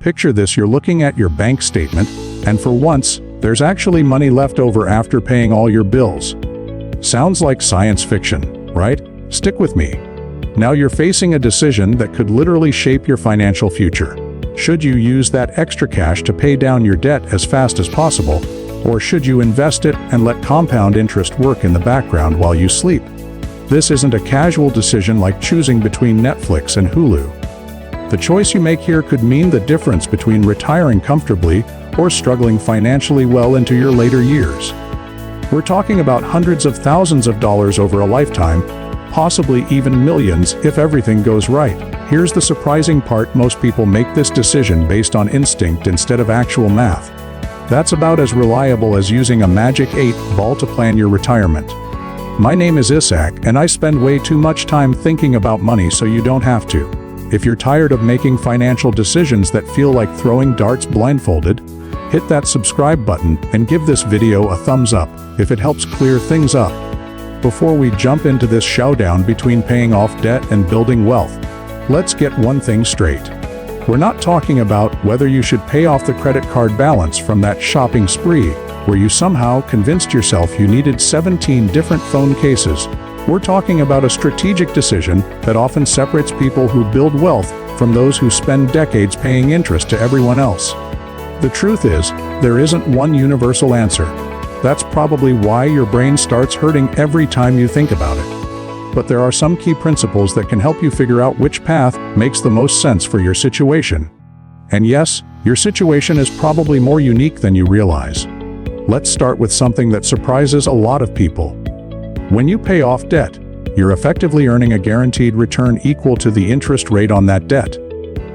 Picture this: you're looking at your bank statement, and for once, there's actually money left over after paying all your bills. Sounds like science fiction, right? Stick with me. Now you're facing a decision that could literally shape your financial future. Should you use that extra cash to pay down your debt as fast as possible, or should you invest it and let compound interest work in the background while you sleep? This isn't a casual decision like choosing between Netflix and Hulu. The choice you make here could mean the difference between retiring comfortably or struggling financially well into your later years. We're talking about hundreds of thousands of dollars over a lifetime, possibly even millions if everything goes right. Here's the surprising part: most people make this decision based on instinct instead of actual math. That's about as reliable as using a magic 8-ball to plan your retirement. My name is Isaac, and I spend way too much time thinking about money so you don't have to. If you're tired of making financial decisions that feel like throwing darts blindfolded, hit that subscribe button and give this video a thumbs up if it helps clear things up. Before we jump into this showdown between paying off debt and building wealth, let's get one thing straight. We're not talking about whether you should pay off the credit card balance from that shopping spree where you somehow convinced yourself you needed 17 different phone cases. We're talking about a strategic decision that often separates people who build wealth from those who spend decades paying interest to everyone else. The truth is, there isn't one universal answer. That's probably why your brain starts hurting every time you think about it. But there are some key principles that can help you figure out which path makes the most sense for your situation. And yes, your situation is probably more unique than you realize. Let's start with something that surprises a lot of people. When you pay off debt, you're effectively earning a guaranteed return equal to the interest rate on that debt.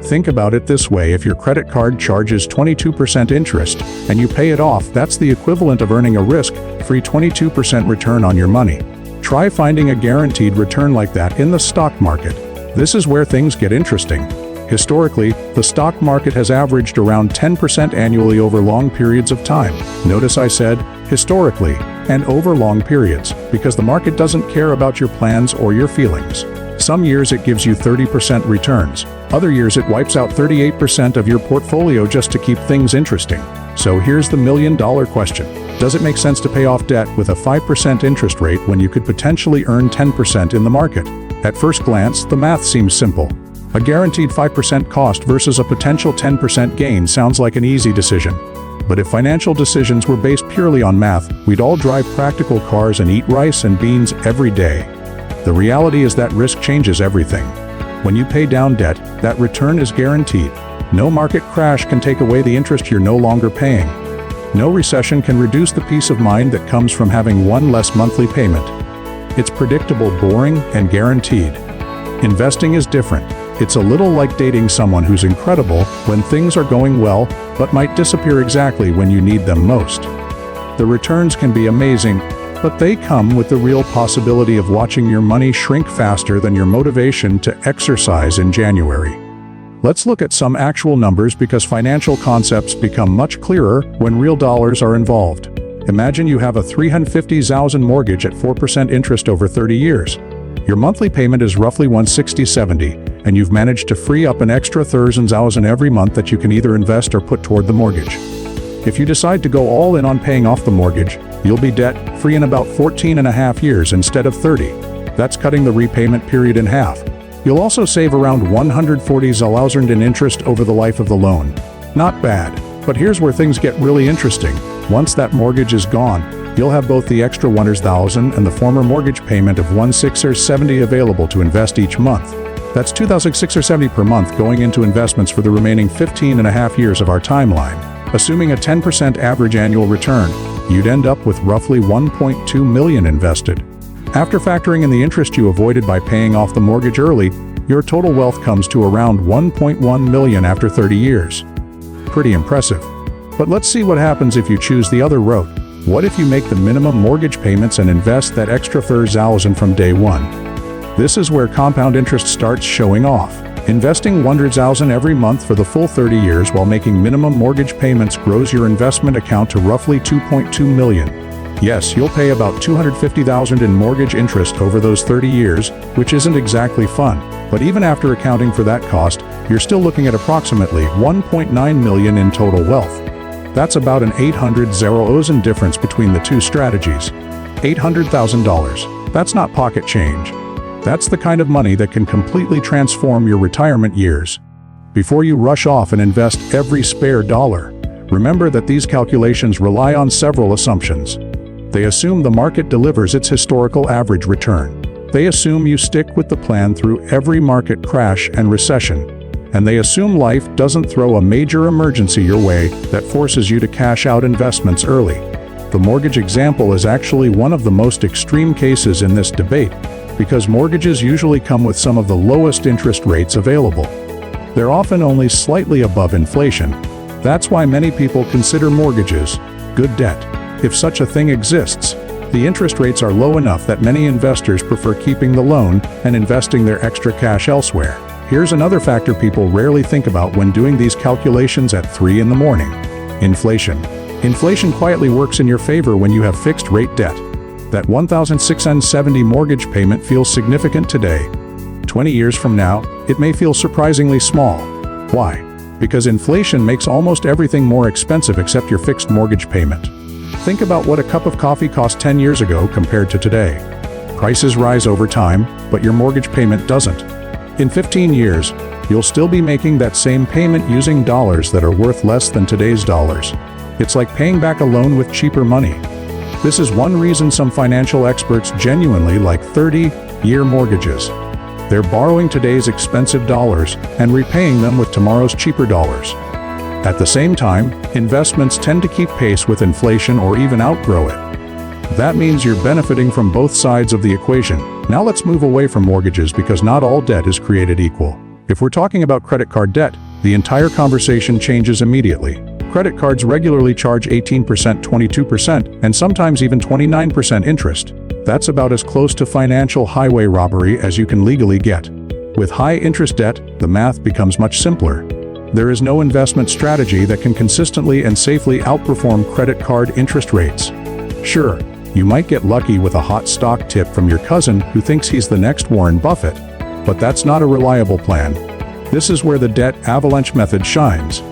Think about it this way: if your credit card charges 22% interest and you pay it off, that's the equivalent of earning a risk-free 22% return on your money. Try finding a guaranteed return like that in the stock market. This is where things get interesting. Historically, the stock market has averaged around 10% annually over long periods of time. Notice I said historically and over long periods, because the market doesn't care about your plans or your feelings. Some years it gives you 30% returns. Other years it wipes out 38% of your portfolio just to keep things interesting. So here's the million-dollar question. Does it make sense to pay off debt with a 5% interest rate when you could potentially earn 10% in the market? At first glance, the math seems simple. A guaranteed 5% cost versus a potential 10% gain sounds like an easy decision. But if financial decisions were based purely on math, we'd all drive practical cars and eat rice and beans every day. The reality is that risk changes everything. When you pay down debt, that return is guaranteed. No market crash can take away the interest you're no longer paying. No recession can reduce the peace of mind that comes from having one less monthly payment. It's predictable, boring, and guaranteed. Investing is different. It's a little like dating someone who's incredible when things are going well, but might disappear exactly when you need them most. The returns can be amazing, but they come with the real possibility of watching your money shrink faster than your motivation to exercise in January. Let's look at some actual numbers, because financial concepts become much clearer when real dollars are involved. Imagine you have a $350,000 mortgage at 4% interest over 30 years. Your monthly payment is roughly $160,70, and you've managed to free up an extra $1,000 every month that you can either invest or put toward the mortgage. If you decide to go all in on paying off the mortgage, you'll be debt-free in about 14.5 years instead of 30. That's cutting the repayment period in half. You'll also save around $140,000 in interest over the life of the loan. Not bad, but here's where things get really interesting. Once that mortgage is gone, you'll have both the extra $100,000 and the former mortgage payment of $1,670 available to invest each month. That's $2,670 per month going into investments for the remaining 15.5 years of our timeline. Assuming a 10% average annual return, you'd end up with roughly $1.2 million invested. After factoring in the interest you avoided by paying off the mortgage early, your total wealth comes to around $1.1 million after 30 years. Pretty impressive. But let's see what happens if you choose the other route. What if you make the minimum mortgage payments and invest that extra $1,000 from day one? This is where compound interest starts showing off. Investing $100,000 every month for the full 30 years while making minimum mortgage payments grows your investment account to roughly $2.2 million. Yes, you'll pay about $250,000 in mortgage interest over those 30 years, which isn't exactly fun. But even after accounting for that cost, you're still looking at approximately $1.9 million in total wealth. That's about an $800,000 difference between the two strategies. $800,000. That's not pocket change. That's the kind of money that can completely transform your retirement years. Before you rush off and invest every spare dollar, remember that these calculations rely on several assumptions. They assume the market delivers its historical average return. They assume you stick with the plan through every market crash and recession. And they assume life doesn't throw a major emergency your way that forces you to cash out investments early. The mortgage example is actually one of the most extreme cases in this debate, because mortgages usually come with some of the lowest interest rates available. They're often only slightly above inflation. That's why many people consider mortgages good debt. If such a thing exists, the interest rates are low enough that many investors prefer keeping the loan and investing their extra cash elsewhere. Here's another factor people rarely think about when doing these calculations at 3 in the morning. Inflation. Inflation quietly works in your favor when you have fixed-rate debt. That $1,670 mortgage payment feels significant today. 20 years from now, it may feel surprisingly small. Why? Because inflation makes almost everything more expensive except your fixed mortgage payment. Think about what a cup of coffee cost 10 years ago compared to today. Prices rise over time, but your mortgage payment doesn't. In 15 years, you'll still be making that same payment using dollars that are worth less than today's dollars. It's like paying back a loan with cheaper money. This is one reason some financial experts genuinely like 30-year mortgages. They're borrowing today's expensive dollars and repaying them with tomorrow's cheaper dollars. At the same time, investments tend to keep pace with inflation or even outgrow it. That means you're benefiting from both sides of the equation. Now let's move away from mortgages because not all debt is created equal. If we're talking about credit card debt, the entire conversation changes immediately. Credit cards regularly charge 18%, 22%, and sometimes even 29% interest. That's about as close to financial highway robbery as you can legally get. With high-interest debt, the math becomes much simpler. There is no investment strategy that can consistently and safely outperform credit card interest rates. Sure, you might get lucky with a hot stock tip from your cousin who thinks he's the next Warren Buffett, but that's not a reliable plan. This is where the debt avalanche method shines.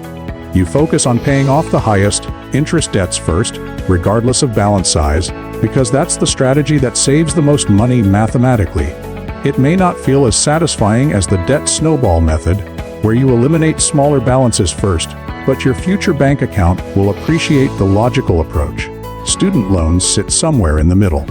You focus on paying off the highest interest debts first, regardless of balance size, because that's the strategy that saves the most money mathematically. It may not feel as satisfying as the debt snowball method, where you eliminate smaller balances first, but your future bank account will appreciate the logical approach. Student loans sit somewhere in the middle.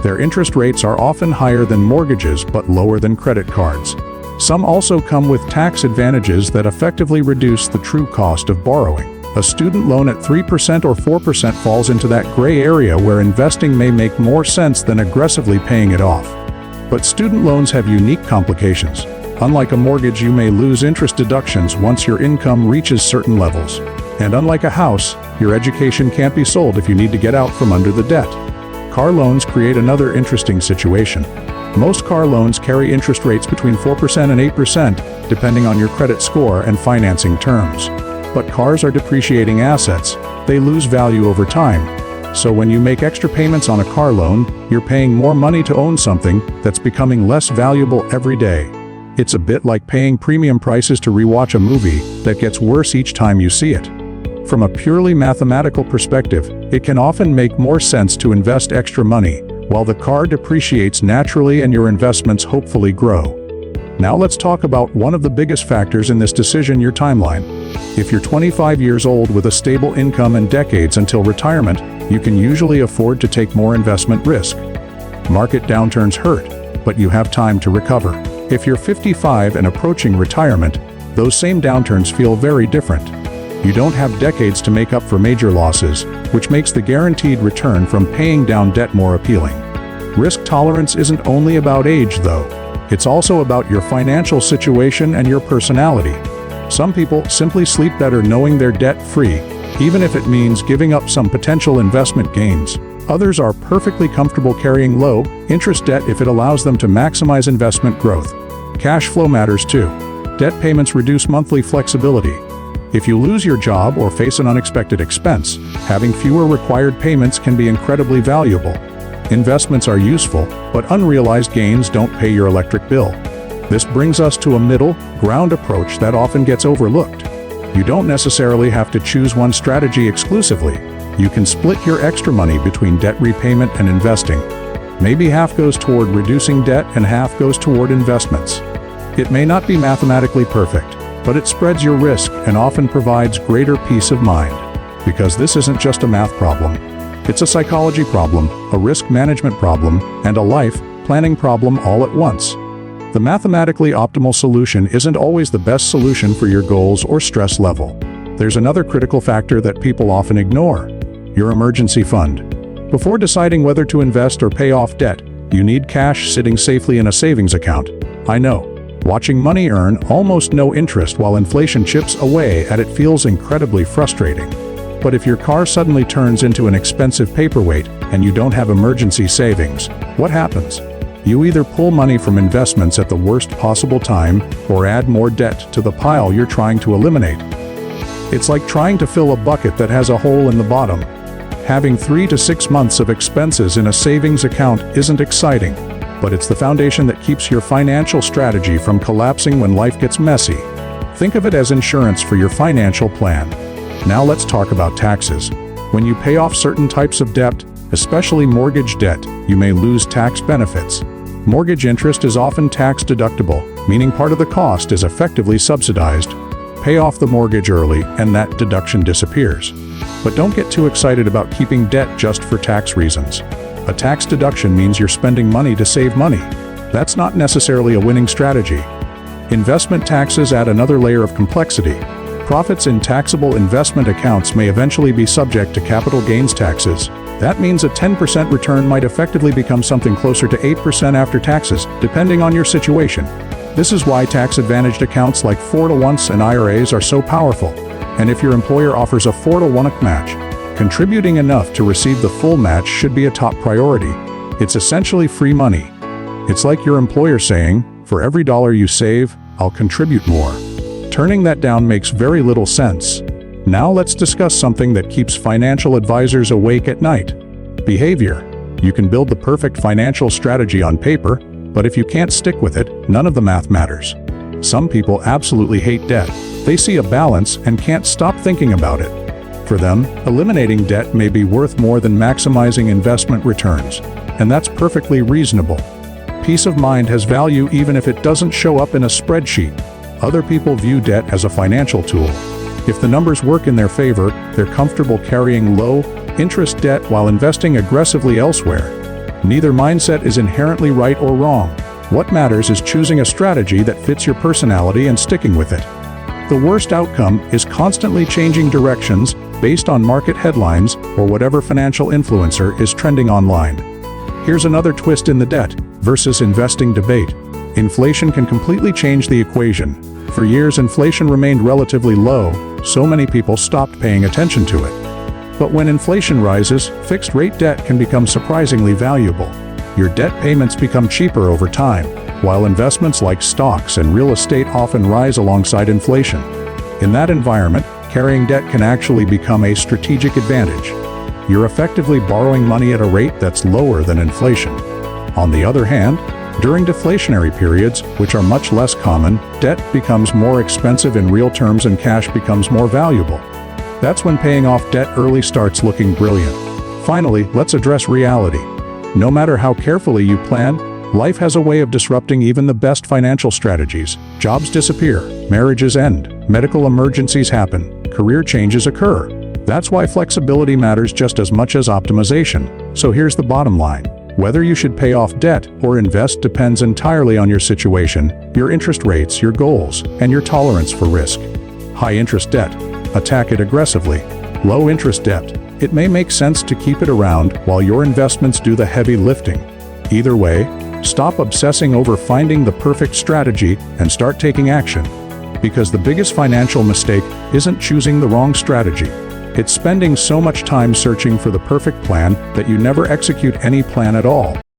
Their interest rates are often higher than mortgages but lower than credit cards. Some also come with tax advantages that effectively reduce the true cost of borrowing. A student loan at 3% or 4% falls into that gray area where investing may make more sense than aggressively paying it off. But student loans have unique complications. Unlike a mortgage, you may lose interest deductions once your income reaches certain levels. And unlike a house, your education can't be sold if you need to get out from under the debt. Car loans create another interesting situation. Most car loans carry interest rates between 4% and 8%, depending on your credit score and financing terms. But cars are depreciating assets. They lose value over time. So when you make extra payments on a car loan, you're paying more money to own something that's becoming less valuable every day. It's a bit like paying premium prices to rewatch a movie that gets worse each time you see it. From a purely mathematical perspective, it can often make more sense to invest extra money, while the car depreciates naturally and your investments hopefully grow. Now let's talk about one of the biggest factors in this decision: your timeline. If you're 25 years old with a stable income and decades until retirement, you can usually afford to take more investment risk. Market downturns hurt, but you have time to recover. If you're 55 and approaching retirement, those same downturns feel very different. You don't have decades to make up for major losses, which makes the guaranteed return from paying down debt more appealing. Risk tolerance isn't only about age, though. It's also about your financial situation and your personality. Some people simply sleep better knowing they're debt-free, even if it means giving up some potential investment gains. Others are perfectly comfortable carrying low-interest debt if it allows them to maximize investment growth. Cash flow matters too. Debt payments reduce monthly flexibility. If you lose your job or face an unexpected expense, having fewer required payments can be incredibly valuable. Investments are useful, but unrealized gains don't pay your electric bill. This brings us to a middle ground approach that often gets overlooked. You don't necessarily have to choose one strategy exclusively. You can split your extra money between debt repayment and investing. Maybe half goes toward reducing debt and half goes toward investments. It may not be mathematically perfect, but it spreads your risk and often provides greater peace of mind. Because this isn't just a math problem. It's a psychology problem, a risk management problem, and a life planning problem all at once. The mathematically optimal solution isn't always the best solution for your goals or stress level. There's another critical factor that people often ignore: your emergency fund. Before deciding whether to invest or pay off debt, you need cash sitting safely in a savings account. I know. Watching money earn almost no interest while inflation chips away at it feels incredibly frustrating. But if your car suddenly turns into an expensive paperweight and you don't have emergency savings, what happens? You either pull money from investments at the worst possible time or add more debt to the pile you're trying to eliminate. It's like trying to fill a bucket that has a hole in the bottom. Having 3 to 6 months of expenses in a savings account isn't exciting, but it's the foundation that keeps your financial strategy from collapsing when life gets messy. Think of it as insurance for your financial plan. Now let's talk about taxes. When you pay off certain types of debt, especially mortgage debt, you may lose tax benefits. Mortgage interest is often tax deductible, meaning part of the cost is effectively subsidized. Pay off the mortgage early and that deduction disappears. But don't get too excited about keeping debt just for tax reasons. A tax deduction means you're spending money to save money. That's not necessarily a winning strategy. Investment taxes add another layer of complexity. Profits in taxable investment accounts may eventually be subject to capital gains taxes. That means a 10% return might effectively become something closer to 8% after taxes, depending on your situation. This is why tax-advantaged accounts like 4-to-1s and IRAs are so powerful. And if your employer offers a 4-to-1 match, contributing enough to receive the full match should be a top priority. It's essentially free money. It's like your employer saying, "For every dollar you save, I'll contribute more." Turning that down makes very little sense. Now let's discuss something that keeps financial advisors awake at night: behavior. You can build the perfect financial strategy on paper, but if you can't stick with it, none of the math matters. Some people absolutely hate debt. They see a balance and can't stop thinking about it. For them, eliminating debt may be worth more than maximizing investment returns, and that's perfectly reasonable. Peace of mind has value even if it doesn't show up in a spreadsheet. Other people view debt as a financial tool. If the numbers work in their favor, they're comfortable carrying low-interest debt while investing aggressively elsewhere. Neither mindset is inherently right or wrong. What matters is choosing a strategy that fits your personality and sticking with it. The worst outcome is constantly changing directions based on market headlines or whatever financial influencer is trending online. Here's another twist in the debt versus investing debate. Inflation can completely change the equation. For years, inflation remained relatively low, so many people stopped paying attention to it. But when inflation rises, fixed-rate debt can become surprisingly valuable. Your debt payments become cheaper over time, while investments like stocks and real estate often rise alongside inflation. In that environment, carrying debt can actually become a strategic advantage. You're effectively borrowing money at a rate that's lower than inflation. On the other hand, during deflationary periods, which are much less common, debt becomes more expensive in real terms and cash becomes more valuable. That's when paying off debt early starts looking brilliant. Finally, let's address reality. No matter how carefully you plan, life has a way of disrupting even the best financial strategies. Jobs disappear, marriages end, medical emergencies happen, career changes occur. That's why flexibility matters just as much as optimization. So here's the bottom line. Whether you should pay off debt or invest depends entirely on your situation, your interest rates, your goals, and your tolerance for risk. High-interest debt. Attack it aggressively. Low-interest debt. It may make sense to keep it around while your investments do the heavy lifting. Either way, stop obsessing over finding the perfect strategy and start taking action. Because the biggest financial mistake isn't choosing the wrong strategy. It's spending so much time searching for the perfect plan that you never execute any plan at all.